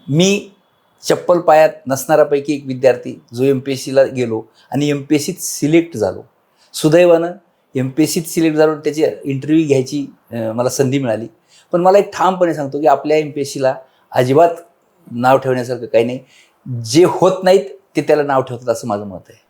मी चप्पल पायात नसणाऱ्यापैकी एक विद्यार्थी जो MPSCला गेलो आणि MPSCत सिलेक्ट झालो. सुदैवानं MPSCत सिलेक्ट झालो, त्याची इंटरव्ह्यू घ्यायची मला संधी मिळाली. पण मला एक ठामपणे सांगतो की आपल्या MPSCला अजिबात नाव ठेवण्यासारखं काही नाही. जे होत नाहीत ते त्याला नाव ठेवतात असं माझं मत आहे.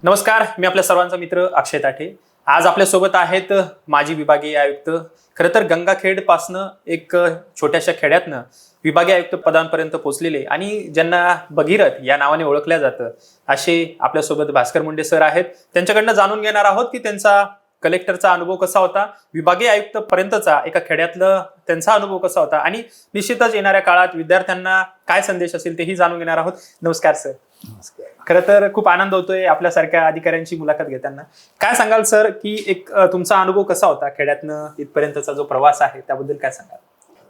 नमस्कार, मी आपल्या सर्वांचा मित्र अक्षय ताठे. आज आपल्यासोबत आहेत माजी विभागीय आयुक्त. खरं तर गंगाखेडपासनं एक छोट्याशा खेड्यातनं विभागीय आयुक्त पदांपर्यंत पोहोचलेले आणि ज्यांना भगीरथ या नावाने ओळखल्या जातं असे आपल्यासोबत भास्कर मुंडे सर आहेत. त्यांच्याकडनं जाणून घेणार आहोत की त्यांचा कलेक्टरचा अनुभव कसा होता, विभागीय आयुक्त पर्यंतचा एका खेड्यातलं त्यांचा अनुभव कसा होता आणि निश्चितच येणाऱ्या काळात विद्यार्थ्यांना काय संदेश असेल तेही जाणून घेणार आहोत. नमस्कार सर. नमस्कार. खरं तर खूप आनंद होतोय आपल्यासारख्या अधिकाऱ्यांची मुलाखत घेताना. काय सांगाल सर की एक तुमचा अनुभव कसा होता, खेड्यातनं इथपर्यंतचा जो प्रवास आहे त्याबद्दल काय सांगाल?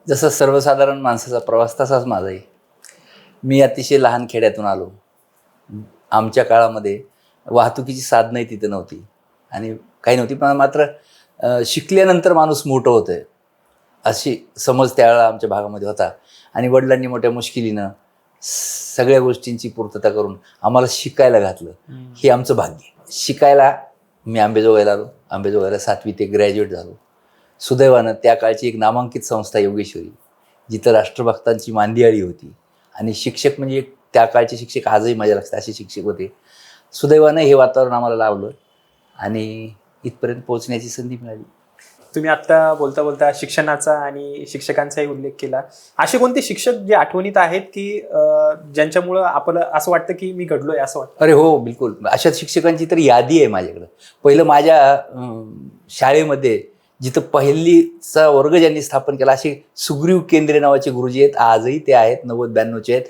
जसं सर्वसाधारण माणसाचा प्रवास तसाच माझाही. मी अतिशय लहान खेड्यातून आलो. आमच्या काळामध्ये वाहतुकीची साधनंही तिथे नव्हती आणि काही नव्हती, पण मात्र शिकल्यानंतर माणूस मोठं होतं अशी समज त्यावेळेला आमच्या भागामध्ये होता. आणि वडिलांनी मोठ्या मुश्किलीनं सगळ्या गोष्टींची पूर्तता करून आम्हाला शिकायला घातलं. हे आमचं भाग्य. शिकायला मी अंबेजोगाईला आलो. अंबेजोगाईला 7वी ते ग्रॅज्युएट झालो. सुदैवानं त्या काळची एक नामांकित संस्था योगेश्वरी, जिथं राष्ट्रभक्तांची मांदियाळी होती आणि शिक्षक म्हणजे त्या काळचे शिक्षक आजही माझ्या लक्षात असे शिक्षक होते. सुदैवानं हे वातावरण आम्हाला लावलं आणि इथपर्यंत पोहोचण्याची संधी मिळाली. तुम्ही आता बोलता बोलता शिक्षणाचा आणि शिक्षकांचाही उल्लेख केला. असे कोणते शिक्षक जे आठवणीत आहेत की ज्यांच्यामुळं आपलं असं वाटतं की मी घडलोय असं वाटतं? अरे हो, बिलकुल. अशा शिक्षकांची तर यादी आहे माझ्याकडं. पहिलं माझ्या शाळेमध्ये जिथं पहिलीचा वर्ग ज्यांनी स्थापन केला असे सुग्रीव केंद्रे नावाचे गुरुजी आहेत. आजही ते आहेत, 90-92चे आहेत.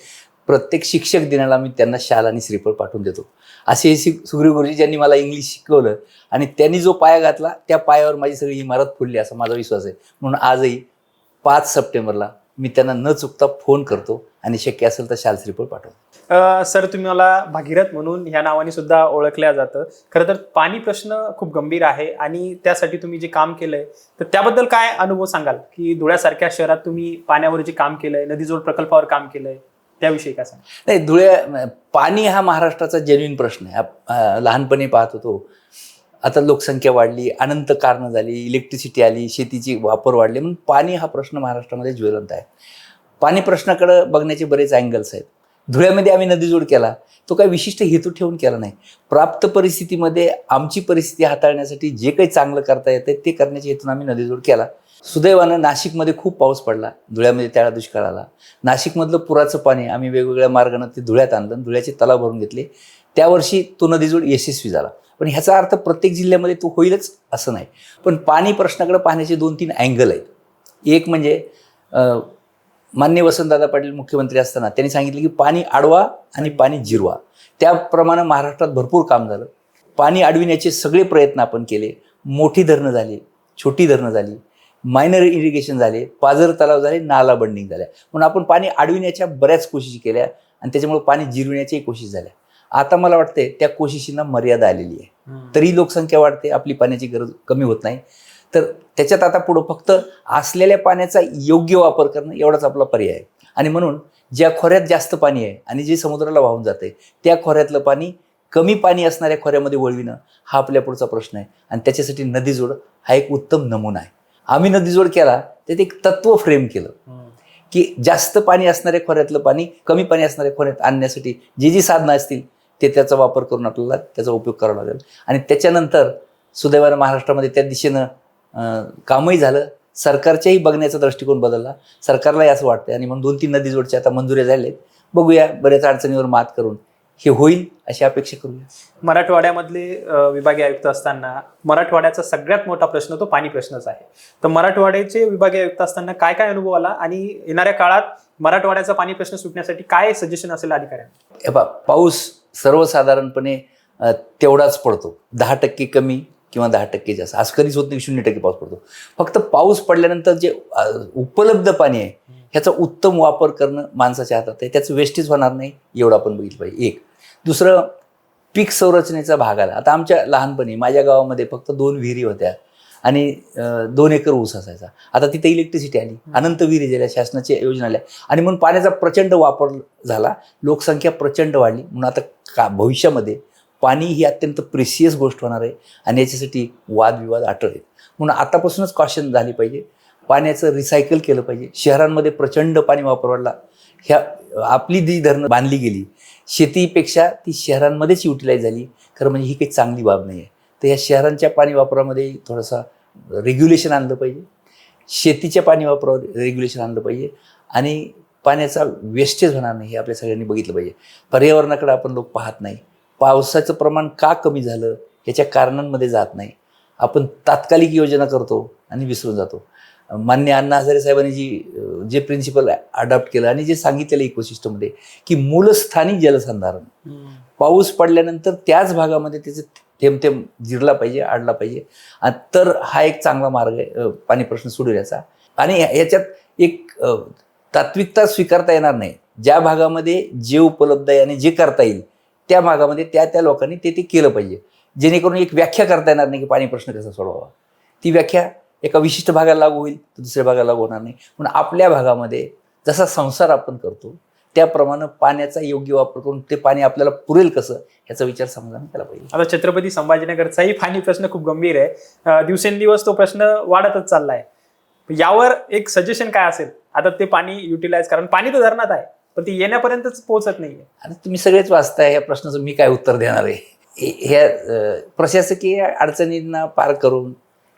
प्रत्येक शिक्षक दिनाला मी त्यांना शाल आणि श्रीफळ पाठवून देतो. असे सुग्रीव गुरुजी ज्यांनी मला इंग्लिश शिकवलं आणि त्यांनी जो पाया घातला त्या पायावर माझी सगळी इमारत फुलली असा माझा विश्वास आहे. म्हणून आजही 5 सप्टेंबरला मी त्यांना न चुकता फोन करतो आणि शक्य असेल तर शाल श्रीफळ पाठवतो. सर, तुम्ही मला भागीरथ म्हणून ह्या नावाने सुद्धा ओळखल्या जातं. खरं तर पाणी प्रश्न खूप गंभीर आहे आणि त्यासाठी तुम्ही जे काम केलंय तर त्याबद्दल काय अनुभव सांगाल की धुळ्यासारख्या शहरात तुम्ही पाण्यावर जे काम केलंय, नदीजोड प्रकल्पावर काम केलंय, त्याविषयी काय सांगा? नाही, पाणी हा महाराष्ट्राचा जेन्युइन प्रश्न आहे. लहानपणी पाहत होतो. आता लोकसंख्या वाढली, अनंत कारणं झाली, इलेक्ट्रिसिटी आली, शेतीची वापर वाढली, म्हणून पाणी हा प्रश्न महाराष्ट्रामध्ये ज्वलंत आहे. पाणी प्रश्नाकडे बघण्याचे बरेच अँगल्स आहेत. धुळ्यामध्ये आम्ही नदीजोड केला, तो काही विशिष्ट हेतू ठेवून केला नाही. प्राप्त परिस्थितीमध्ये आमची परिस्थिती हाताळण्यासाठी जे काही चांगलं करता येतं ते करण्याच्या हेतून आम्ही नदीजोड केला. सुदैवानं नाशिकमध्ये खूप पाऊस पडला. धुळ्यामध्ये त्यावेळा दुष्काळ आला. नाशिकमधलं पुराचं पाणी आम्ही वेगवेगळ्या मार्गानं ते धुळ्यात आणलं, धुळ्याचे तलाव भरून घेतले. त्यावर्षी तो नदीजोड यशस्वी झाला. पण ह्याचा अर्थ प्रत्येक जिल्ह्यामध्ये तो होईलच असं नाही. पण पाणी प्रश्नाकडे पाहण्याचे 2-3 अँगल आहेत. एक म्हणजे माननीय वसंतदादा पाटील मुख्यमंत्री असताना त्यांनी सांगितलं की पाणी अडवा आणि पाणी जिरवा. त्याप्रमाणे महाराष्ट्रात भरपूर काम झालं. पाणी अडविण्याचे सगळे प्रयत्न आपण केले. मोठी धरणं झाली, छोटी धरणं झाली, मायनर इरिगेशन झाले, पाझर तलाव झाले, नाला बंडिंग झाल्या. म्हणून आपण पाणी अडविण्याच्या बऱ्याच कोशिशी केल्या आणि त्याच्यामुळे पाणी जिरविण्याच्याही कोशिश झाल्या. आता मला वाटते त्या कोशिशींना मर्यादा आलेली आहे. तरी लोकसंख्या वाढते, आपली पाण्याची गरज कमी होत नाही. तर त्याच्यात आता पुढं फक्त असलेल्या पाण्याचा योग्य वापर करणं एवढाच आपला पर्याय आहे. आणि म्हणून ज्या खोऱ्यात जास्त पाणी आहे आणि जे समुद्राला वाहून जाते त्या खोऱ्यातलं पाणी कमी पाणी असणाऱ्या खोऱ्यामध्ये वळविणं हा आपल्या पुढचा प्रश्न आहे. आणि त्याच्यासाठी नदीजोड हा एक उत्तम नमुना आहे. आम्ही नदीजोड केला त्यात एक तत्व फ्रेम केलं की जास्त पाणी असणाऱ्या खोऱ्यातलं पाणी कमी पाणी असणाऱ्या खोऱ्यात आणण्यासाठी जी साधनं असतील ते त्याचा वापर करून आपल्याला त्याचा उपयोग करावा लागेल. आणि त्याच्यानंतर सुदैवानं महाराष्ट्रामध्ये त्या दिशेनं कामही झालं. सरकारच्याही बघण्याचा दृष्टिकोन बदलला. सरकारलाही असं वाटतं आणि म्हणून 2-3 नदीजोडच्या आता मंजुऱ्या झालेत. बघूया, बऱ्याच अडचणीवर मात करून हे होईल अशी अपेक्षा करूया. मराठवाड्यामधले विभागीय आयुक्त असताना मराठवाड्याचा सगळ्यात मोठा प्रश्न तो पाणी प्रश्नच आहे. तर मराठवाड्याचे विभागीय आयुक्त असताना काय काय अनुभव आला आणि येणाऱ्या काळात मराठवाड्याचा पाणी प्रश्न सुटण्यासाठी काय सजेशन असेल अधिकाऱ्यांना? पाऊस सर्वसाधारणपणे तेवढाच पडतो. 10% कमी किंवा 10% जास्त असं कधीच होत नाही. 0% पाऊस पडतो. फक्त पाऊस पडल्यानंतर जे उपलब्ध पाणी आहे ह्याचा उत्तम वापर करणं माणसाच्या हातात आहे. त्याचं वेस्टेज होणार नाही एवढं आपण बघितलं पाहिजे. एक. दुसरं, पीक संरचनेचा भाग आला. आता आमच्या लहानपणी माझ्या गावामध्ये फक्त 2 विहिरी होत्या आणि 2 एकर ऊस असायचा. आता तिथे इलेक्ट्रिसिटी आली, अनंत विहिरी झाल्या, शासनाच्या योजना आल्या आणि म्हणून पाण्याचा प्रचंड वापर झाला, लोकसंख्या प्रचंड वाढली. म्हणून आता भविष्यामध्ये पाणी ही अत्यंत प्रेशियस गोष्ट होणार आहे आणि याच्यासाठी वादविवाद अटळ आहेत. म्हणून आतापासूनच कॉशन झाली पाहिजे, पाण्याचं रिसायकल केलं पाहिजे. शहरांमध्ये प्रचंड पाणी वापर वाढला. ह्या आपली जी धरणं बांधली गेली शेतीपेक्षा ती शहरांमध्येच युटिलाइज झाली, खरं म्हणजे ही काही चांगली बाब नाही आहे. तर या शहरांच्या पाणी वापरामध्ये थोडासा रेग्युलेशन आणलं पाहिजे, शेतीच्या पाणी वापरावर रेग्युलेशन आणलं पाहिजे आणि पाण्याचा वेस्टेज होणार नाही हे आपल्या सगळ्यांनी बघितलं पाहिजे. पर्यावरणाकडे आपण लोक पाहत नाही. पावसाचं प्रमाण का कमी झालं याच्या कारणांमध्ये जात नाही. आपण तात्कालिक योजना करतो आणि विसरून जातो. माननीय अण्णा हजारे साहेबांनी जे प्रिन्सिपल अडॉप्ट केलं आणि जे सांगितलेलं इकोसिस्टममध्ये की मूलस्थानी जलसंधारण, पाऊस पडल्यानंतर त्याच भागामध्ये त्याचे थेंब थेंब जिरला पाहिजे, आडला पाहिजे. आणि तर हा एक चांगला मार्ग आहे पाणी प्रश्न सोडवण्याचा. आणि याच्यात एक तात्विकता स्वीकारता येणार नाही. ज्या भागामध्ये जे उपलब्ध आहे आणि जे करता येईल त्या भागामध्ये त्या लोकांनी ते केलं पाहिजे, जेणेकरून एक व्याख्या करता येणार नाही की पाणी प्रश्न कसा सोडवावा. ती व्याख्या एका विशिष्ट भागाला लागू होईल तर दुसऱ्या भागाला लागू होणार नाही. म्हणून आपल्या भागामध्ये जसा संसार आपण करतो त्याप्रमाणे पाण्याचा योग्य वापर करून ते पाणी आपल्याला पुरेल कसं याचा विचार समजावून केला पाहिजे. आता छत्रपती संभाजीनगरचाही पाणी प्रश्न खूप गंभीर आहे. दिवसेंदिवस तो प्रश्न वाढतच चाललाय. यावर एक सजेशन काय असेल? आता ते पाणी युटिलाइज, कारण पाणी तर धरणात आहे पण ते येण्यापर्यंतच पोहोचत नाहीये. आणि तुम्ही सगळेच वाचताय या प्रश्नाचं मी काय उत्तर देणार आहे. ह्या प्रशासकीय अडचणींना पार करून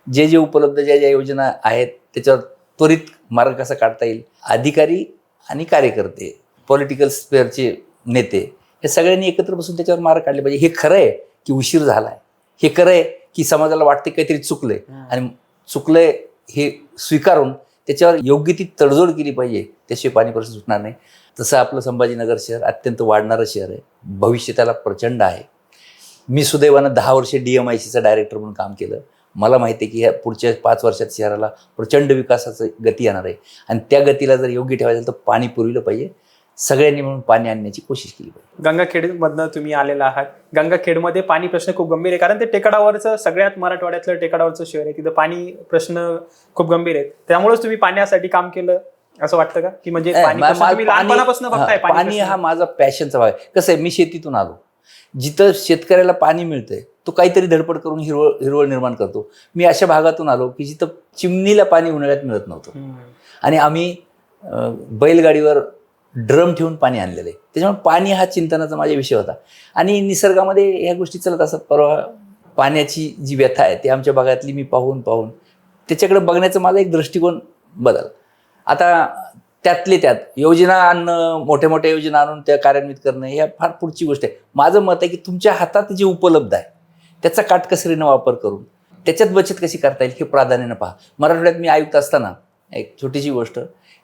जे उपलब्ध ज्या योजना आहेत त्याच्यावर त्वरित मार्ग कसा काढता येईल, अधिकारी आणि कार्यकर्ते, पॉलिटिकल स्पेअरचे नेते हे सगळ्यांनी एकत्र बसून त्याच्यावर मार्ग काढले पाहिजे. हे खरं आहे की उशीर झालाय, हे खरं आहे की समाजाला वाटते काहीतरी चुकलंय आणि चुकलंय हे स्वीकारून त्याच्यावर योग्य ती तडजोड केली पाहिजे, त्याशिवाय पाणी प्रश्न सुटणार नाही. तसं आपलं संभाजीनगर शहर अत्यंत वाढणारं शहर आहे, भविष्य त्याला प्रचंड आहे. मी सुदैवानं 10 वर्षे DMICचा डायरेक्टर म्हणून काम केलं. मला माहिती आहे की ह्या पुढच्या 5 वर्षात शहराला प्रचंड विकासाचं गती येणार आहे आणि त्या गतीला जर योग्य ठेवायचं तर पाणी पुरविलं पाहिजे. सगळ्यांनी म्हणून पाणी आणण्याची कोशिश केली पाहिजे. गंगाखेडमधनं तुम्ही आलेला आहात. गंगाखेडमध्ये पाणी प्रश्न खूप गंभीर आहे, कारण ते टेकडावरचं सगळ्यात मराठवाड्यातलं टेकडावरचं शहर आहे. तिथं पाणी प्रश्न खूप गंभीर आहेत. त्यामुळेच तुम्ही पाण्यासाठी काम केलं असं वाटतं का? की म्हणजे लहानपणापासून बघताय पाणी हा माझा पॅशनचा भाग आहे. कसं आहे, मी शेतीतून आलो. जिथं शेतकऱ्याला पाणी मिळतंय तो काहीतरी धडपड करून हिरवळ निर्माण करतो. मी अशा भागातून आलो की जिथं चिमणीला पाणी उन्हाळ्यात मिळत नव्हतं आणि आम्ही बैलगाडीवर ड्रम ठेवून पाणी आणलेलं आहे. त्याच्यामुळे पाणी हा चिंतनाचा माझा विषय होता आणि निसर्गामध्ये ह्या गोष्टी चालत असतात. परवा पाण्याची जी व्यथा आहे ती आमच्या भागातली मी पाहून त्याच्याकडे बघण्याचा माझा एक दृष्टिकोन बदल. आता त्यातले त्यात योजना आणणं, मोठ्या योजना आणून त्या कार्यान्वित करणं ह्या फार पुढची गोष्ट आहे. माझं मत आहे की तुमच्या हातात जे उपलब्ध आहे त्याचा काटकसरीनं वापर करून त्याच्यात बचत कशी करता येईल हे प्राधान्यानं पहा. मराठवाड्यात मी आयुक्त असताना एक छोटीशी गोष्ट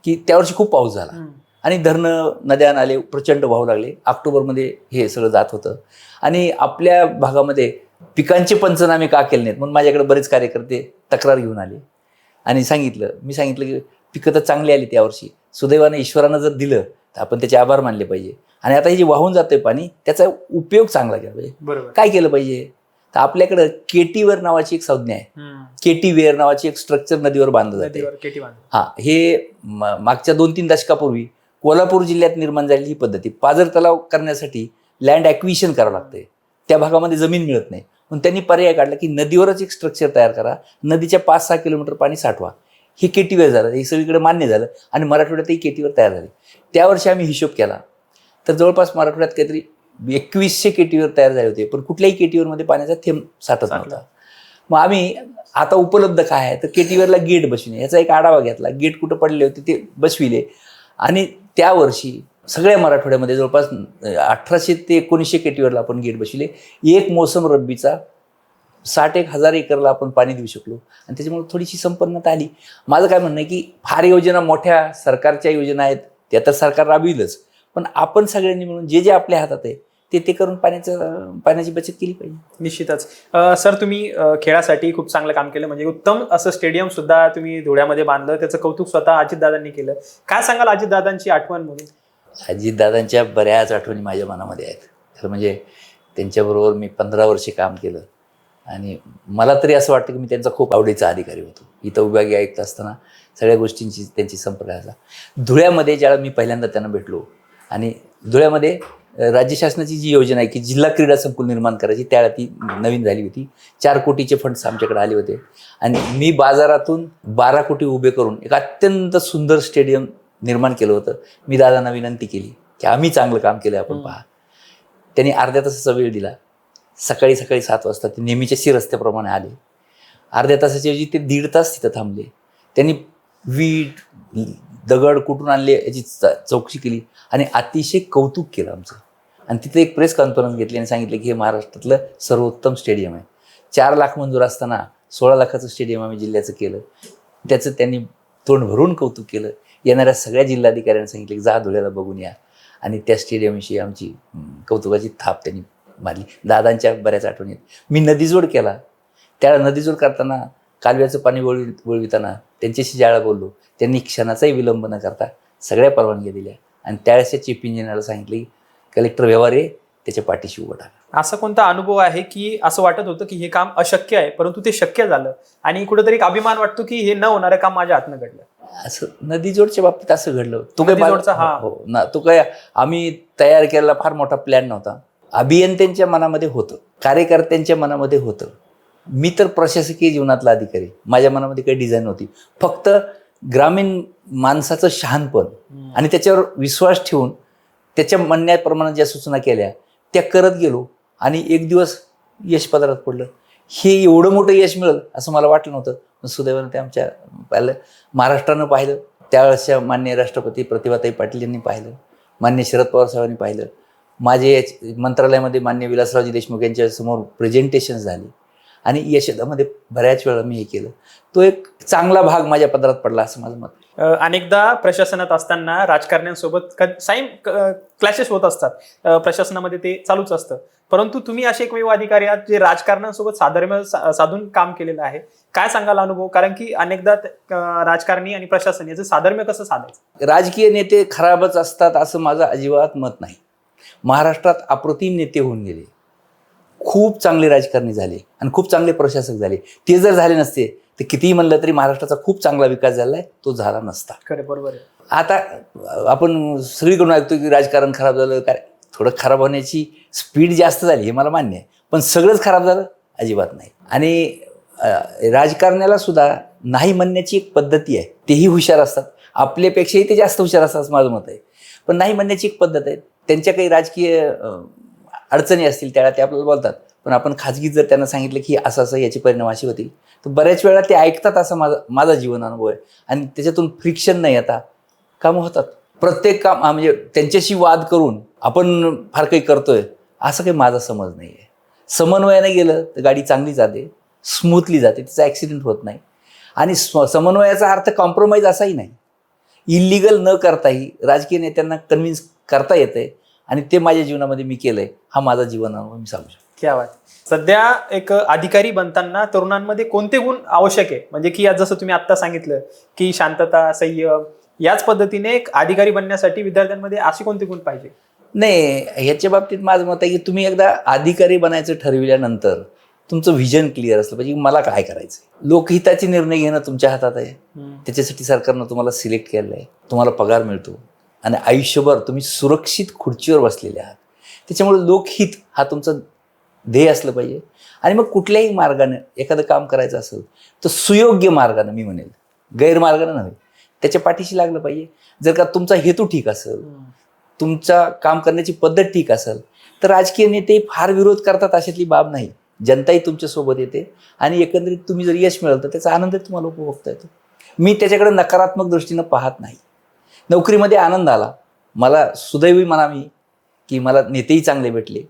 की त्यावर्षी खूप पाऊस झाला आणि धरणं, नद्या, नाले प्रचंड वाहू लागले. ऑक्टोबरमध्ये हे सगळं जात होतं आणि आपल्या भागामध्ये पिकांचे पंचनामे का केले नाहीत म्हणून माझ्याकडे बरेच कार्यकर्ते तक्रार घेऊन आले आणि मी सांगितलं की पिकं तर चांगली आली त्यावर्षी. सुदैवानं ईश्वरानं जर दिलं तर आपण त्याचे आभार मानले पाहिजे आणि आता हे जे वाहून जातंय पाणी त्याचा उपयोग चांगला केला पाहिजे. बरोबर. काय केलं पाहिजे तर आपल्याकडं केटीवेअर नावाची एक संज्ञा आहे. केटीवेअर नावाची एक स्ट्रक्चर नदीवर बांधलं जाते. हे मागच्या 2-3 दशकापूर्वी कोल्हापूर जिल्ह्यात निर्माण झालेली ही पद्धती. पाझर तलाव करण्यासाठी लँड ॲक्विजिशन करावं लागतंय, त्या भागामध्ये जमीन मिळत नाही. म्हणून त्यांनी पर्याय काढला की नदीवरच एक स्ट्रक्चर तयार करा, नदीच्या 5-6 किलोमीटर पाणी साठवा. हे केटीवेअर झालं, हे सगळीकडे मान्य झालं आणि मराठवाड्यातही केटीवेअर तयार झाले. त्यावर्षी आम्ही हिशोब केला तर जवळपास मराठवाड्यात काहीतरी 2100 केटीवेअर तयार झाले होते, पण कुठल्याही केटीवेअरमध्ये पाण्याचा थेंब साठत नव्हता. मग आम्ही आता उपलब्ध काय आहे तर केटीवेअरला गेट बसविणे याचा एक आढावा घेतला. गेट कुठं पडले होते ते बसविले आणि त्या वर्षी सगळ्या मराठवाड्यामध्ये जवळपास 1800 ते 1900 केटीवेअरला आपण गेट बसविले. एक मोसम रब्बीचा 60,000 एकरला आपण पाणी देऊ शकलो आणि त्याच्यामुळे थोडीशी संपन्नता आली. माझं काय म्हणणं आहे की फार योजना मोठ्या सरकारच्या योजना आहेत त्या तर सरकार राबविलंच, पण आपण सगळ्यांनी मिळून जे आपल्या हातात आहे ते करून पाण्याची बचत केली पाहिजे. निश्चितच. सर, तुम्ही खेळासाठी खूप चांगलं काम केलं, म्हणजे उत्तम असं स्टेडियम सुद्धा तुम्ही धुळ्यामध्ये बांधलं. त्याचं कौतुक स्वतः अजितदादांनी केलं. काय सांगाल अजितदादांची आठवण म्हणून? अजितदादांच्या बऱ्याच आठवणी माझ्या मनामध्ये आहेत. तर म्हणजे त्यांच्याबरोबर मी 15 वर्षे काम केलं आणि मला तरी असं वाटतं की मी त्यांचा खूप आवडीचा अधिकारी होतो. इथं विभागीय आयुक्त असताना सगळ्या गोष्टींची त्यांची संपर्क असा. धुळ्यामध्ये ज्यावेळेला मी पहिल्यांदा त्यांना भेटलो आणि धुळ्यामध्ये राज्य शासनाची जी योजना आहे की जिल्हा क्रीडा संकुल निर्माण करायची, त्यावेळेला ती नवीन झाली होती. 4 कोटीचे फंड्स आमच्याकडे आले होते आणि मी बाजारातून 12 कोटी उभे करून एक अत्यंत सुंदर स्टेडियम निर्माण केलं होतं. मी दादांना विनंती केली की आम्ही चांगलं काम केलं, आपण पहा. त्यांनी अर्ध्या तासाचा वेळ दिला. सकाळी 7 वाजता ते नेहमीच्या रस्त्याप्रमाणे आले. अर्ध्या तासाच्या ऐवजी ते 1.5 तास तिथं थांबले. त्यांनी वीट दगड कुठून आणले याची चौकशी केली आणि अतिशय कौतुक केलं आमचं. आणि तिथे एक प्रेस कॉन्फरन्स घेतली आणि सांगितलं की हे महाराष्ट्रातलं सर्वोत्तम स्टेडियम आहे. 4 लाख मंजूर असताना 16 लाखाचं स्टेडियम आम्ही जिल्ह्याचं केलं. त्याचं त्यांनी तोंड भरून कौतुक केलं. येणाऱ्या सगळ्या जिल्हाधिकाऱ्यांनी सांगितलं की जा धुळ्याला बघून या. आणि त्या स्टेडियमविषयी आमची कौतुकाची थाप त्यांनी मारली. दादांच्या बऱ्याच आठवणी आहेत. मी नदीजोड केला. त्यावेळेला नदीजोड करताना कालव्याचं पाणी वळविताना त्यांच्याशी ज्यावेळेला बोललो, त्यांनी क्षणाचाही विलंब न करता सगळ्या परवानग्या दिल्या आणि त्यावेळेस चीफ इंजिनियरला सांगितलं की कलेक्टर व्यवहारे त्याच्या पाठीशी उभं टाका. असा कोणता अनुभव आहे की असं वाटत होतं की हे काम अशक्य आहे परंतु ते शक्य झालं आणि कुठेतरी एक अभिमान वाटतो की हे न होणारं काम माझ्या हातनं घडलं? असं नदीजोडच्या बाबतीत असं घडलं. नदीजोडचा हो ना, तो काय आम्ही तयार केलेला फार मोठा प्लॅन नव्हता. अभियंत्यांच्या मनामध्ये होतं, कार्यकर्त्यांच्या मनामध्ये होतं. मी तर प्रशासकीय जीवनातला अधिकारी, माझ्या मनामध्ये काही डिझाईन नव्हती. फक्त ग्रामीण माणसाचं शहाणपण आणि त्याच्यावर विश्वास ठेवून त्याच्या म्हणण्याप्रमाणे ज्या सूचना केल्या त्या करत गेलो आणि एक दिवस यश पदरात पडलं. हे एवढं मोठं यश मिळेल असं मला वाटलं नव्हतं. पण सुदैवानं ते आमच्या पाहिलं, महाराष्ट्रानं पाहिलं, त्यावेळेसच्या माननीय राष्ट्रपती प्रतिभाताई पाटील यांनी पाहिलं, माननीय शरद पवार साहेबांनी पाहिलं. माझे मंत्रालयामध्ये माननीय विलासरावजी देशमुख यांच्या समोर प्रेझेंटेशन झाली आणि यशदामध्ये बऱ्याच वेळा मी हे केलं. तो एक चांगला भाग माझ्या पदरात पडला असं माझं मत. अनेकदा प्रशासनात असताना राजकारण्यांसोबत साईम क्लॅशेस होत असतात. प्रशासनामध्ये ते चालूच असतं. परंतु तुम्ही असे एकमेव अधिकारी आहात जे राजकारण्यांसोबत साधर्म्य साधून काम केलेलं आहे. काय सांगाल अनुभव? कारण की अनेकदा राजकारणी आणि प्रशासन याचं साधर्म्य कसं साधायचं? राजकीय नेते खराबच असतात असं माझं अजिबात मत नाही. महाराष्ट्रात अप्रतिम नेते होऊन गेले, खूप चांगले राजकारणी झाले आणि खूप चांगले प्रशासक झाले. ते जर झाले नसते तर कितीही म्हणलं तरी महाराष्ट्राचा खूप चांगला विकास झालाय, तो झाला नसता. खरं, बरोबर आहे. आता आपण सगळीकडून ऐकतो की राजकारण खराब झालं. काय, थोडं खराब होण्याची स्पीड जास्त झाली हे मला मान्य आहे, पण सगळंच खराब झालं अजिबात नाही. आणि राजकारण्याला सुद्धा नाही म्हणण्याची एक पद्धती आहे. तेही हुशार असतात, आपल्यापेक्षाही ते जास्त हुशार असतात असं माझं मत आहे. पण नाही म्हणण्याची एक पद्धत आहे. त्यांच्या काही राजकीय अडचणी असतील त्यावेळेला ते आपल्याला बोलतात, पण आपण खाजगी जर त्यांना सांगितलं की असं असं याचे परिणाम असे होतील तर बऱ्याच वेळा ते ऐकतात असा माझा जीवन अनुभव आहे. आणि त्याच्यातून फ्रिक्शन नाही येता कामं होतात. प्रत्येक काम म्हणजे त्यांच्याशी वाद करून आपण फार काही करतोय असं काही माझा समज नाही आहे. समन्वयाने गेलं तर गाडी चांगली जाते, स्मूथली जाते, तिचा ॲक्सिडेंट होत नाही. आणि समन्वयाचा अर्थ कॉम्प्रोमाइज असाही नाही. इलिगल न करताही राजकीय नेत्यांना कन्व्हिन्स करता येतंय आणि ते माझ्या जीवनामध्ये मी केलंय. हा माझा जीवन अनुभव मी सांगू शकतो. क्या बात. सध्या एक अधिकारी बनताना तरुणांमध्ये कोणते गुण आवश्यक आहे? म्हणजे की आज जसं तुम्ही आत्ता सांगितलं की शांतता, संयम, याच पद्धतीने एक अधिकारी बनण्यासाठी विद्यार्थ्यांमध्ये असे कोणते गुण पाहिजे? नाही, ह्याच्या बाबतीत माझं मत आहे की तुम्ही एकदा अधिकारी बनायचं ठरविल्यानंतर तुमचं व्हिजन क्लिअर असलं पाहिजे. मला काय करायचं, लोकहिताचे निर्णय घेणं तुमच्या हातात आहे. त्याच्यासाठी सरकारनं तुम्हाला सिलेक्ट केलेलं आहे, तुम्हाला पगार मिळतो आणि आयुष्यभर तुम्ही सुरक्षित खुर्चीवर बसलेले आहात. त्याच्यामुळे लोकहित हा तुमचं ध्येय असलं पाहिजे. आणि मग कुठल्याही मार्गाने एखादं काम करायचं असेल तर सुयोग्य मार्गानं, मी म्हणेल गैरमार्गानं नव्हे, त्याच्या पाठीशी लागलं पाहिजे. जर का तुमचा हेतू ठीक असेल, तुमचा काम करण्याची पद्धत ठीक असेल तर राजकीय नेते फार विरोध करतात अशातली बाब नाही. जनताही तुमच्यासोबत येते आणि एकंदरीत तुम्ही जर यश मिळवलं तर त्याचा आनंद तुम्हाला उपभोगता येतो. मी त्याच्याकडे नकारात्मक दृष्टीनं पाहत नाही. नोकरीमध्ये आनंद आला. मला सुदैवी म्हणावी की मला नेतेही चांगले भेटले,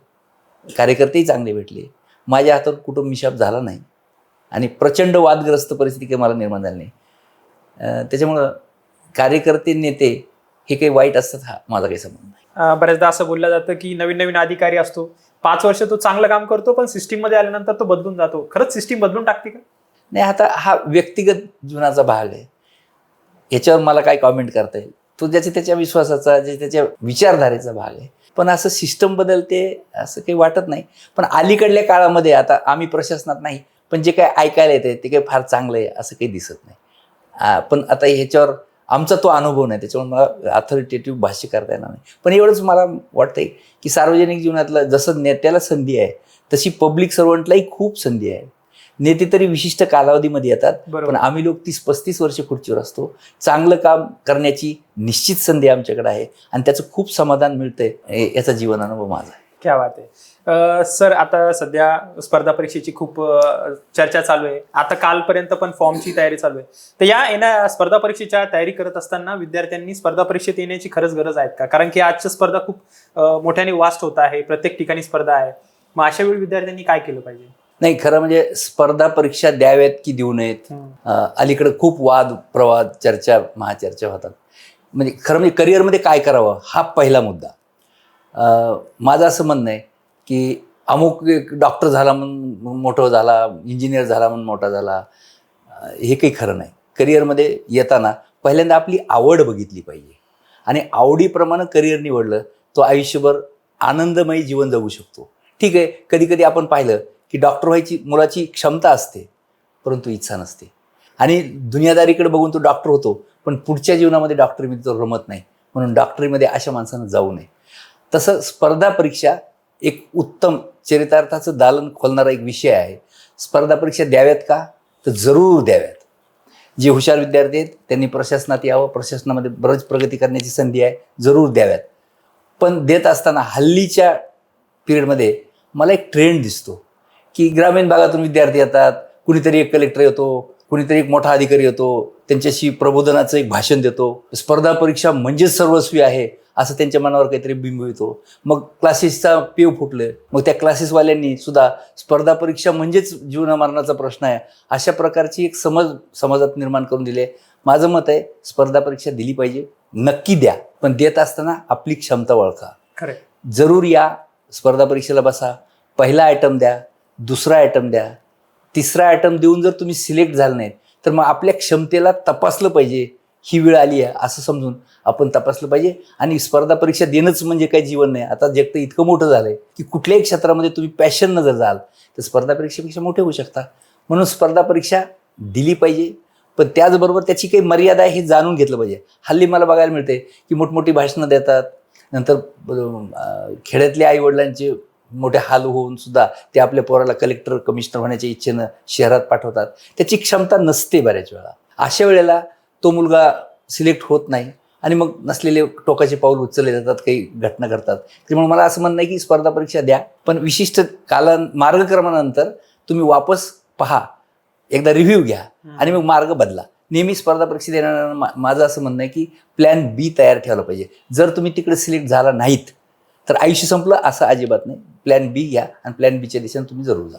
कार्यकर्तेही चांगले भेटले. माझ्या हातात कुटुंब मिशाप झाला नाही आणि प्रचंड वादग्रस्त परिस्थिती काही मला निर्माण झाली नाही. त्याच्यामुळं कार्यकर्ते, नेते हे काही वाईट असतात हा माझा काही संबंध नाही. बऱ्याचदा असं बोललं जातं की नवीन नवीन अधिकारी असतो, 5 वर्ष तो चांगलं काम करतो पण सिस्टीममध्ये आल्यानंतर तो बदलून जातो. खरंच सिस्टीम बदलून टाकते का? नाही, आता हा व्यक्तिगत जीवनाचा भाग आहे. याच्यावर मला काय कॉमेंट करता येईल? तो ज्याच्या त्याच्या विश्वासाचा, त्याच्या विचारधारेचा भाग आहे. पण असं सिस्टम बदलते असं काही वाटत नाही. पण अलीकडल्या काळामध्ये आता आम्ही प्रशासनात नाही, पण जे काही ऐकायला येते ते काही फार चांगलं आहे असं काही दिसत नाही. पण आता ह्याच्यावर आमचा तो अनुभव नाही, त्याच्यामुळे मला अथॉरिटेटिव्ह भाष्य करता येणार नाही. पण एवढंच मला वाटतंय की सार्वजनिक जीवनातलं जसं नेत्याला संधी आहे तशी पब्लिक सर्वंटलाही खूप संधी आहे. नेते तरी विशिष्ट कालावधीमध्ये येतात, बरोबर. पण आम्ही लोक 30-35 वर्ष खुर्चीवर असतो. चांगलं काम करण्याची निश्चित संधी आमच्याकडे आहे आणि त्याचं खूप समाधान मिळतंय, याचा जीवन अनुभव माझा आहे. क्या बात आहे. सर, आता सध्या स्पर्धा परीक्षेची खूप चर्चा चालू आहे. आता कालपर्यंत पण फॉर्मची तयारी चालू आहे. तर येण्या स्पर्धा परीक्षेच्या तयारी करत असताना विद्यार्थ्यांनी स्पर्धा परीक्षेत येण्याची खरंच गरज आहे का? कारण की आजची स्पर्धा खूप मोठ्याने वास्ट होत आहे, प्रत्येक ठिकाणी स्पर्धा आहे. मग अशा वेळी विद्यार्थ्यांनी काय केलं पाहिजे? नाही, खरं म्हणजे स्पर्धा परीक्षा द्याव्यात की देऊ नयेत, अलीकडे खूप वाद प्रवाद चर्चा महाचर्चा होतात. म्हणजे खरं म्हणजे करिअरमध्ये काय करावं हा पहिला मुद्दा. माझं असं म्हणणं आहे की अमुक एक डॉक्टर झाला म्हणून मोठा झाला, इंजिनियर झाला म्हणून मोठा झाला, हे काही खरं नाही. करिअरमध्ये येताना पहिल्यांदा आपली आवड बघितली पाहिजे आणि आवडीप्रमाणे करिअर निवडलं तो आयुष्यभर आनंदमयी जीवन जगू शकतो. ठीक आहे, कधी कधी आपण पाहिलं की डॉक्टर व्हायची मुलाची क्षमता असते परंतु इच्छा नसते आणि दुनियादारीकडे बघून तो डॉक्टर होतो, पण पुढच्या जीवनामध्ये डॉक्टरीमध्ये तो रमत नाही. म्हणून डॉक्टरीमध्ये अशा माणसानं जाऊ नये. तसं स्पर्धा परीक्षा एक उत्तम चरितार्थाचं दालन खोलणारा एक विषय आहे. स्पर्धा परीक्षा द्याव्यात का? तर जरूर द्याव्यात. जे हुशार विद्यार्थी आहेत त्यांनी प्रशासनात यावं, प्रशासनामध्ये बरंच प्रगती करण्याची संधी आहे, जरूर द्याव्यात. पण देत असताना हल्लीच्या पिरियडमध्ये मला एक ट्रेंड दिसतो की ग्रामीण भागातून विद्यार्थी येतात, कुणीतरी एक कलेक्टर येतो, कुणीतरी एक मोठा अधिकारी येतो, त्यांच्याशी प्रबोधनाचं एक भाषण देतो. स्पर्धा परीक्षा म्हणजेच सर्वस्वी आहे असं त्यांच्या मनावर काहीतरी बिंब येतो. मग क्लासेसचा पेव फुटलं, मग त्या क्लासेसवाल्यांनी सुद्धा स्पर्धा परीक्षा म्हणजेच जीवनामरणाचा प्रश्न आहे अशा प्रकारची एक समाजात निर्माण करून दिली. माझं मत आहे स्पर्धा परीक्षा दिली पाहिजे, नक्की द्या, पण देत असताना आपली क्षमता ओळखा. खरं. जरूर या, स्पर्धा परीक्षेला बसा, पहिला आयटम द्या, दुसरा आयटम द्या, तिसरा आयटम देऊन जर तुम्ही सिलेक्ट झाले नाहीत तर मग आपल्या क्षमतेला तपासलं पाहिजे. ही वेळ आली आहे असं समजून आपण तपासलं पाहिजे. आणि स्पर्धा परीक्षा देणंच म्हणजे काही जीवन नाही. आता जग तर इतकं मोठं झालं आहे की कुठल्याही क्षेत्रामध्ये तुम्ही पॅशननं जर जाल तर स्पर्धा परीक्षेपेक्षा मोठे होऊ शकता. म्हणून स्पर्धा परीक्षा दिली पाहिजे, पण त्याचबरोबर त्याची काही मर्यादा आहे हे जाणून घेतलं पाहिजे. हल्ली मला बघायला मिळते की मोठमोठी भाषणं देतात, नंतर खेड्यातल्या आईवडिलांचे मोठे हाल होऊन सुद्धा ते आपल्या पोराला कलेक्टर कमिशनर होण्याच्या इच्छेनं शहरात पाठवतात. त्याची क्षमता नसते बऱ्याच वेळा. अशा वेळेला तो मुलगा सिलेक्ट होत नाही आणि मग नसलेले टोकाचे पाऊल उचलले जातात, काही घटना घडतात. त्यामुळे मला असं म्हणणं आहे की स्पर्धा परीक्षा द्या, पण विशिष्ट मार्गक्रमानंतर तुम्ही वापस पहा, एकदा रिव्ह्यू घ्या आणि मग मार्ग बदला. नेहमी स्पर्धा परीक्षा देणाऱ्यांना माझं असं म्हणणं आहे की प्लॅन बी तयार ठेवला पाहिजे. जर तुम्ही तिकडे सिलेक्ट झाला नाहीत तर आयुष्य संपलं असं अजिबात नाही. प्लॅन बी घ्या आणि प्लॅन बीच्या दिशेने तुम्ही जरूर जा.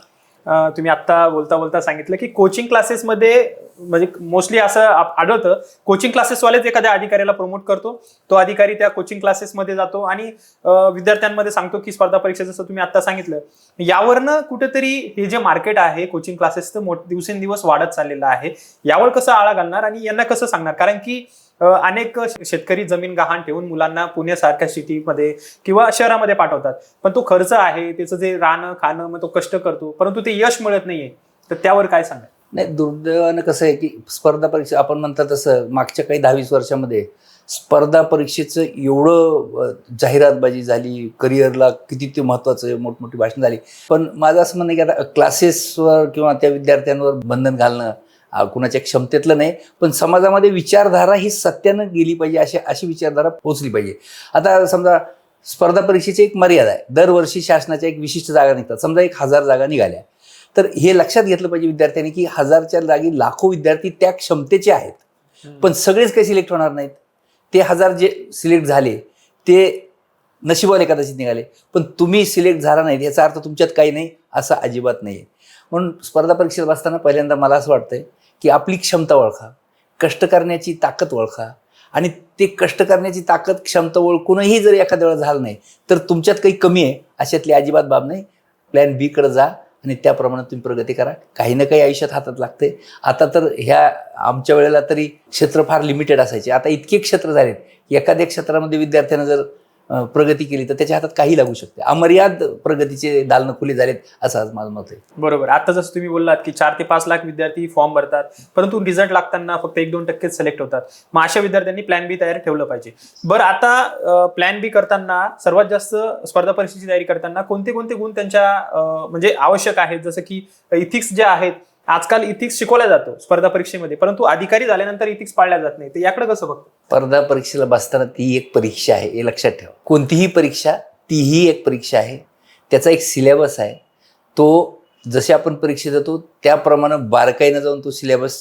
तुम्ही आत्ता बोलता बोलता सांगितलं की कोचिंग क्लासेसमध्ये म्हणजे मोस्टली असं आढळतं, कोचिंग क्लासेसवालेच एखाद्या अधिकाऱ्याला प्रमोट करतो, तो अधिकारी त्या कोचिंग क्लासेसमध्ये जातो आणि विद्यार्थ्यांमध्ये सांगतो की स्पर्धा परीक्षा, जसं तुम्ही आता सांगितलं. यावरनं कुठेतरी हे जे मार्केट आहे कोचिंग क्लासेसचं दिवसेंदिवस वाढत चाललेलं आहे. यावर कसं आळा घालणार आणि यांना कसं सांगणार? कारण की अनेक शेतकरी जमीन गहाण ठेवून मुलांना पुण्यासारख्या सिटीमध्ये किंवा शहरामध्ये पाठवतात, पण तो खर्च आहे, त्याचं जे राहणं खाणं, मग तो कष्ट करतो, परंतु ते यश मिळत नाहीये. तर त्यावर काय सांगा? नाही, दुर्दैवानं कसं आहे की स्पर्धा परीक्षा आपण म्हणतात तसं मागच्या काही 10-20 वर्षामध्ये स्पर्धा परीक्षेचं एवढं जाहिरातबाजी झाली, करिअरला किती ते महत्त्वाचं मोठमोठी भाषण झाली. पण माझं असं म्हणणं आहे की आता क्लासेसवर किंवा त्या विद्यार्थ्यांवर बंधन घालणं कुणाच्या क्षमतेतलं नाही, पण समाजामध्ये विचारधारा ही सत्यानं गेली पाहिजे, अशी विचारधारा पोहोचली पाहिजे. आता समजा स्पर्धा परीक्षेची एक मर्यादा आहे, दरवर्षी शासनाच्या एक विशिष्ट जागा निघतात. समजा 1000 जागा निघाल्या तर हे लक्षात घेतलं पाहिजे विद्यार्थ्यांनी की 1000च्या जागी लाखो विद्यार्थी त्या क्षमतेचे आहेत, पण सगळेच काही सिलेक्ट होणार नाहीत. ते 1000 जे सिलेक्ट झाले ते नशिबाने कदाचित निघाले, पण तुम्ही सिलेक्ट झाला नाहीत याचा अर्थ तुमच्यात काही नाही असं अजिबात नाही. म्हणून स्पर्धा परीक्षेत बसताना पहिल्यांदा मला असं वाटतंय की आपली क्षमता ओळखा, कष्ट करण्याची ताकद ओळखा आणि ते कष्ट करण्याची ताकद क्षमता ओळखूनही जर एखाद्या वेळा झालं नाही तर तुमच्यात काही कमी आहे अशातली अजिबात बाब नाही. प्लॅन बी कडे जा आणि त्याप्रमाणे तुम्ही प्रगती करा. काही ना काही आयुष्यात हातात लागते. आता तर ह्या आमच्या वेळेला तरी क्षेत्र फार लिमिटेड असायचे, आता इतके क्षेत्र झालेत. एखाद्या क्षेत्रामध्ये विद्यार्थ्यांना जर प्रगती केली तर त्याच्या हातात काही लागू शकते. अमर्याद प्रगतीचे दालनं खुले झालेत असं आज माझं मत आहे. बरोबर. आता जसं तुम्ही बोललात की 4 ते 5 लाख विद्यार्थी फॉर्म भरतात, परंतु रिझल्ट लागताना फक्त 1-2% सिलेक्ट होतात. मग अशा विद्यार्थ्यांनी प्लॅन बी तयार ठेवलं पाहिजे. बरं, आता प्लॅन बी करताना सर्वात जास्त स्पर्धा परीक्षेची तयारी करताना कोणते कोणते गुण त्यांच्या म्हणजे आवश्यक आहेत? जसं की इथिक्स जे आहेत, आजकाल इथिक्स शिकवला जातो स्पर्धा परीक्षेमध्ये, परंतु अधिकारी झाल्यानंतर इथिक्स पाळल्या जात नाही. तर याकडे कसं बघतो? स्पर्धा परीक्षेला बसताना ती एक परीक्षा आहे हे लक्षात ठेवा. कोणतीही परीक्षा तीही एक परीक्षा आहे. त्याचा एक सिलेबस आहे. तो जसे आपण परीक्षेत जातो त्याप्रमाणे बारकाईनं जाऊन तो सिलेबस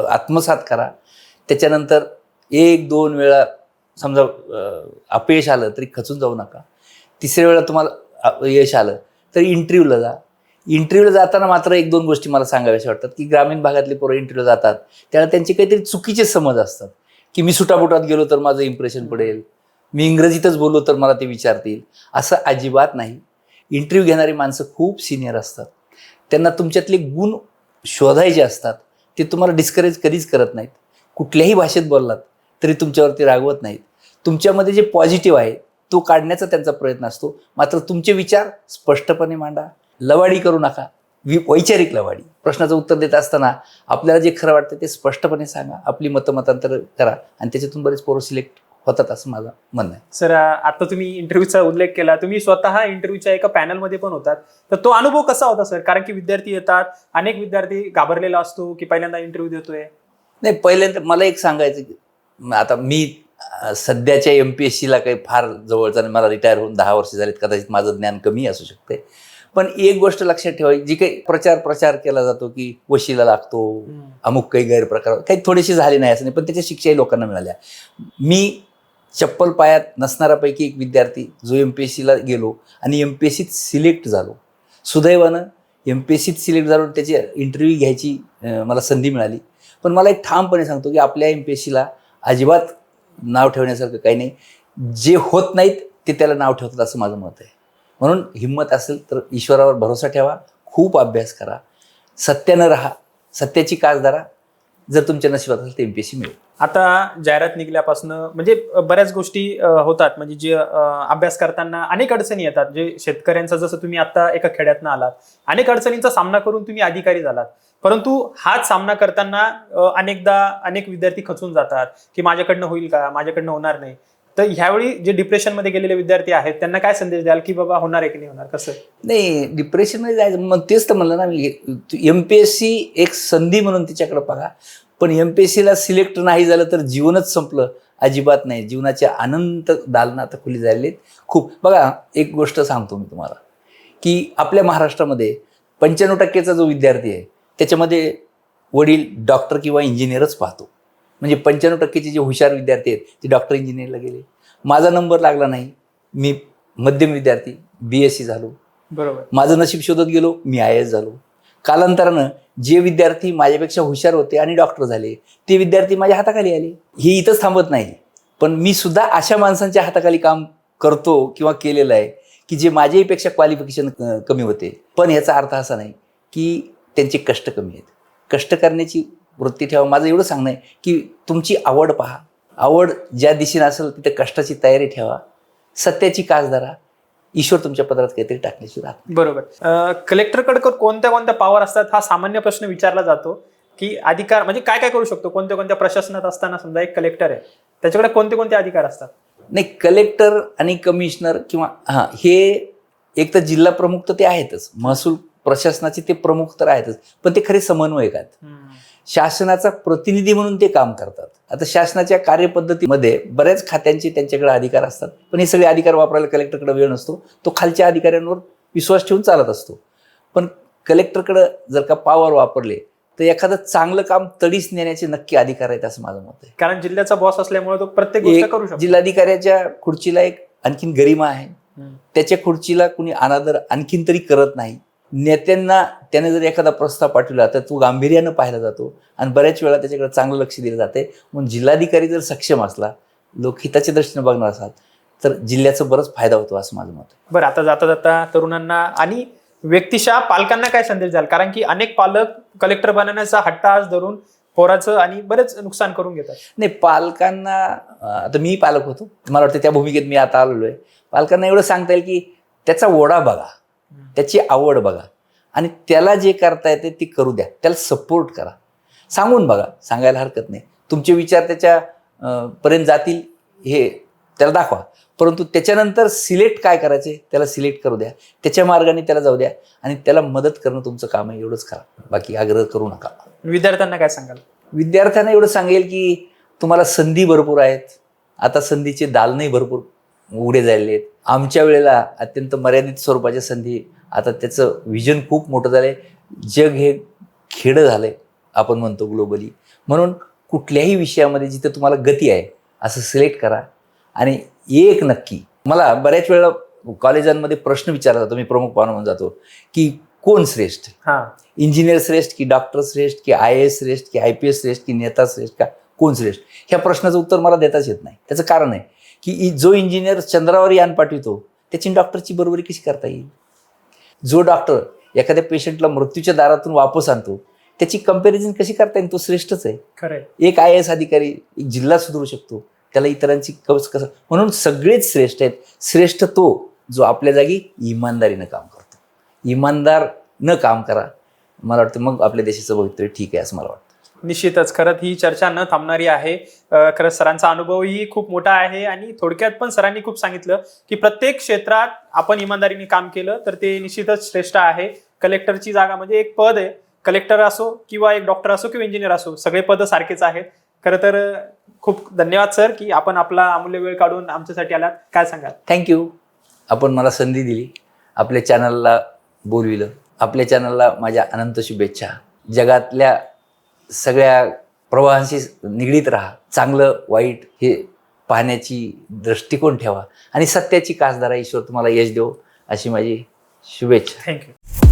आत्मसात करा. त्याच्यानंतर 1-2 वेळा समजा अपयश आलं तरी खचून जाऊ नका. तिसऱ्या वेळा तुम्हाला यश आलं तर इंटरव्ह्यूला जा. इंटरव्ह्यूला जाताना मात्र 1-2 गोष्टी मला सांगाव्याशा वाटतात की ग्रामीण भागातले पोरं इंटरव्ह्यूला जातात त्याला त्यांचे काहीतरी चुकीचे समज असतात की मी सुटापुटात गेलो तर माझं इम्प्रेशन पडेल, मी इंग्रजीतच बोललो तर मला ते विचारतील. असं अजिबात नाही. इंटरव्ह्यू घेणारी माणसं खूप सिनियर असतात. त्यांना तुमच्यातले गुण शोधायचे असतात. ते तुम्हाला डिस्करेज कधीच करत नाहीत. कुठल्याही भाषेत बोललात तरी तुमच्यावरती रागवत नाहीत. तुमच्यामध्ये जे पॉझिटिव्ह आहे तो काढण्याचा त्यांचा प्रयत्न असतो. मात्र तुमचे विचार स्पष्टपणे मांडा. लवाडी करू नका. वैचारिक लवाडी. प्रश्नाचं उत्तर देत असताना आपल्याला जे खरं वाटतं ते स्पष्टपणे सांगा. आपली मतांतर करा आणि त्याच्यातून बरेच पोरं सिलेक्ट होतात असं माझं म्हणणं आहे. सर, आता तुम्ही इंटरव्ह्यूचा उल्लेख केला. तुम्ही स्वतः इंटरव्ह्यूच्या एका पॅनलमध्ये पण होतात. तर तो अनुभव कसा होता सर? कारण की विद्यार्थी येतात, अनेक विद्यार्थी घाबरलेला असतो की पहिल्यांदा इंटरव्ह्यू देतोय. नाही, पहिल्यांदा मला एक सांगायचं की आता मी सध्याच्या MPSCला काही फार जवळचा नाही. मला रिटायर होऊन 10 वर्ष झालीत. कदाचित माझं ज्ञान कमी असू शकते. पण एक गोष्ट लक्षात ठेवायची, जी काही प्रचार केला जातो की वशिला लागतो, अमुक काही गैरप्रकार काही थोडेसे झाले नाही असं नाही, पण त्याच्या शिक्षाही लोकांना मिळाल्या. मी चप्पल पायात नसणाऱ्यापैकी एक विद्यार्थी जो MPSCला गेलो आणि MPSCत सिलेक्ट झालो. सुदैवानं MPSCत सिलेक्ट झालो, त्याची इंटरव्ह्यू घ्यायची मला संधी मिळाली. पण मला एक ठामपणे सांगतो की आपल्या MPSCला अजिबात नाव ठेवण्यासारखं काही नाही. जे होत नाहीत ते त्याला नाव ठेवतात असं माझं मत आहे. म्हणून हिंमत असेल तर ईश्वरावर भरोसा ठेवा. खूप अभ्यास करा. सत्यानं राहा. सत्याची कास धरा. जर तुमच्या नशिबात असेल तर MPSC मिळेल. आता जाहिरात निघल्यापासून म्हणजे बऱ्याच गोष्टी होतात. म्हणजे जे अभ्यास करताना अनेक अडचणी येतात. जे शेतकऱ्यांचा, जसं तुम्ही आता एका खेड्यातनं आलात, अनेक अडचणींचा सामना करून तुम्ही अधिकारी झालात. परंतु हाच सामना करताना अनेकदा अनेक विद्यार्थी खचून जातात की माझ्याकडनं होईल का, माझ्याकडनं होणार नाही. तर ह्यावेळी जे डिप्रेशनमध्ये गेलेले विद्यार्थी आहेत त्यांना काय संदेश द्याल की बाबा होणार आहे की नाही होणार? कसं नाही, डिप्रेशनमध्ये जायचं मग तेच तर म्हणलं ना मी, MPSC एक संधी म्हणून तिच्याकडे बघा. पण MPSCला सिलेक्ट नाही झालं तर जीवनच संपलं अजिबात नाही. जीवनाचे अनंत दालनं आता खुली झालेली खूप. बघा, एक गोष्ट सांगतो मी तुम्हाला की आपल्या महाराष्ट्रामध्ये 95% जो विद्यार्थी आहे त्याच्यामध्ये वडील डॉक्टर किंवा इंजिनियरच पाहतो. म्हणजे 95% जे हुशार विद्यार्थी आहेत ते डॉक्टर इंजिनियरला गेले. माझा नंबर लागला नाही. मी मध्यम विद्यार्थी BSc झालो. बरोबर. माझं नशीब शोधत गेलो, मी IAS झालो. कालांतरानं जे विद्यार्थी माझ्यापेक्षा हुशार होते आणि डॉक्टर झाले ते विद्यार्थी माझ्या हाताखाली आले. हे इथंच थांबत नाही. पण मी सुद्धा अशा माणसांच्या हाताखाली काम करतो किंवा केलेलं आहे की जे माझ्याहीपेक्षा क्वालिफिकेशन कमी होते. पण याचा अर्थ असा नाही की त्यांचे कष्ट कमी आहेत. कष्ट करण्याची वृत्ती ठेवा. माझं एवढं सांगणं आहे की तुमची आवड पहा. आवड ज्या दिशेने असेल तिथे कष्टाची तयारी ठेवा. सत्याची कास धरा. ईश्वर तुमच्या पदरात काहीतरी टाकण्याची राहत. बरोबर. कलेक्टरकडे कोणत्या कोणत्या पॉवर असतात हा सामान्य प्रश्न विचारला जातो की अधिकार म्हणजे काय काय करू शकतो? कोणत्या कोणत्या प्रशासनात असताना समजा एक कलेक्टर आहे त्याच्याकडे कोणते कोणते अधिकार असतात? नाही, कलेक्टर आणि कमिशनर किंवा हे एक तर जिल्हा प्रमुख तर ते आहेतच. महसूल प्रशासनाचे ते प्रमुख तर आहेतच. पण ते खरे समन्वयक आहेत. शासनाचा प्रतिनिधी म्हणून ते काम करतात. आता शासनाच्या कार्यपद्धतीमध्ये बऱ्याच खात्यांचे त्यांच्याकडे अधिकार असतात. पण हे सगळे अधिकार वापरायला कलेक्टरकडे वेळ नसतो. तो खालच्या अधिकाऱ्यांवर विश्वास ठेवून चालत असतो. पण कलेक्टरकडे जर का पॉवर वापरले तर एखादं चांगलं काम तडीस नेण्याचे नक्की अधिकार आहेत असं माझं मत आहे. कारण जिल्ह्याचा बॉस असल्यामुळे तो प्रत्येक गोष्ट करू शकतो. जिल्हाधिकाऱ्याच्या खुर्चीला एक आणखीन गरिमा आहे. त्याच्या खुर्चीला कुणी अनादर आणखीन तरी करत नाही. नेत्यांना त्याने जर एखादा प्रस्ताव पाठवला तर तो गांभीर्यानं पाहिला जातो आणि बऱ्याच वेळा त्याच्याकडे चांगलं लक्ष दिलं जाते. म्हणून जिल्हाधिकारी जर सक्षम असला, लोकहिताच्या दृष्टीने बघणार असाल तर जिल्ह्याचा बराच फायदा होतो असं माझं मत आहे. बरं, आता जाता जाता तरुणांना आणि व्यक्तिशः पालकांना काय संदेश द्याल? कारण की अनेक पालक कलेक्टर बनण्याचा हट्ट आज धरून पोराचं आणि बरेच नुकसान करून घेतात. नाही, पालकांना आता मी पालक होतो, मला वाटतं त्या भूमिकेत मी आता आलेलो आहे. पालकांना एवढं सांगता येईल की त्याचा ओढा बघा, त्याची आवड बघा आणि त्याला जे करता येते ते करू द्या, त्याला सपोर्ट करा, सांगून बघा, सांगायला हरकत नाही. तुमचे विचार त्याच्या पर्यंत जातील हे त्याला दाखवा, परंतु त्याच्यानंतर सिलेक्ट काय करायचे त्याला सिलेक्ट करू द्या, त्याच्या मार्गाने त्याला जाऊ द्या आणि त्याला मदत करणं तुमचं काम आहे, एवढंच करा, बाकी आग्रह करू नका. विद्यार्थ्यांना काय सांगाल? विद्यार्थ्यांना एवढं सांगेल की तुम्हाला संधी भरपूर आहेत, आता संधीचे दालनही भरपूर उघडे झालेले आहेत. आमच्या वेळेला अत्यंत मर्यादित स्वरूपाच्या संधी, आता त्याचं विजन खूप मोठं झालंय. जग हे खेडं झालंय आपण म्हणतो ग्लोबली, म्हणून कुठल्याही विषयामध्ये जिथे तुम्हाला गती आहे असं सिलेक्ट करा. आणि एक नक्की, मला बऱ्याच वेळा कॉलेजांमध्ये प्रश्न विचारला जातो, मी प्रमुख पाहुणा म्हणून जातो की कोण श्रेष्ठ, इंजिनियर श्रेष्ठ की डॉक्टर श्रेष्ठ की IAS श्रेष्ठ की IPS श्रेष्ठ की नेता श्रेष्ठ का, कोण श्रेष्ठ? ह्या प्रश्नाचं उत्तर मला देताच येत नाही. त्याचं कारण आहे की जो इंजिनियर चंद्रावर यान पाठवतो त्याची डॉक्टरची बरोबरी कशी करता येईल? जो डॉक्टर एखाद्या पेशंटला मृत्यूच्या दारातून वापस आणतो त्याची कंपॅरिझन कशी करता येईल? तो श्रेष्ठच आहे. खरंय. एक IAS अधिकारी एक जिल्हा सुधारू शकतो, त्याला इतरांची कसं, म्हणून सगळेच श्रेष्ठ आहेत. श्रेष्ठ तो जो आपल्या जागी इमानदारीनं काम करतो. इमानदार न काम करा, मला वाटतं मग आपल्या देशाचं भवितव्य ठीक आहे असं मला वाटतं. निश्चितच, खरंच ही चर्चा न थांबणारी आहे. खरंच सरांचा अनुभवही खूप मोठा आहे आणि थोडक्यात पण सरांनी खूप सांगितलं की प्रत्येक क्षेत्रात आपण इमानदारीने काम केलं तर ते निश्चितच श्रेष्ठ आहे. कलेक्टरची जागा म्हणजे एक पद आहे, कलेक्टर असो किंवा एक डॉक्टर असो किंवा इंजिनियर असो, सगळे पद सारखेच आहेत. खरं तर खूप धन्यवाद सर की आपण आपला अमूल्य वेळ काढून आमच्यासाठी आलात. काय सांगाल? थँक्यू. आपण मला संधी दिली, आपल्या चॅनलला बोलविलं. आपल्या चॅनलला माझ्या अनंत शुभेच्छा. जगातल्या सगळ्या प्रवाहांशी निगडीत राहा, चांगलं वाईट हे पाहण्याची दृष्टिकोन ठेवा आणि सत्याची कास धरा. ईश्वर तुम्हाला यश देव अशी माझी शुभेच्छा. थँक्यू.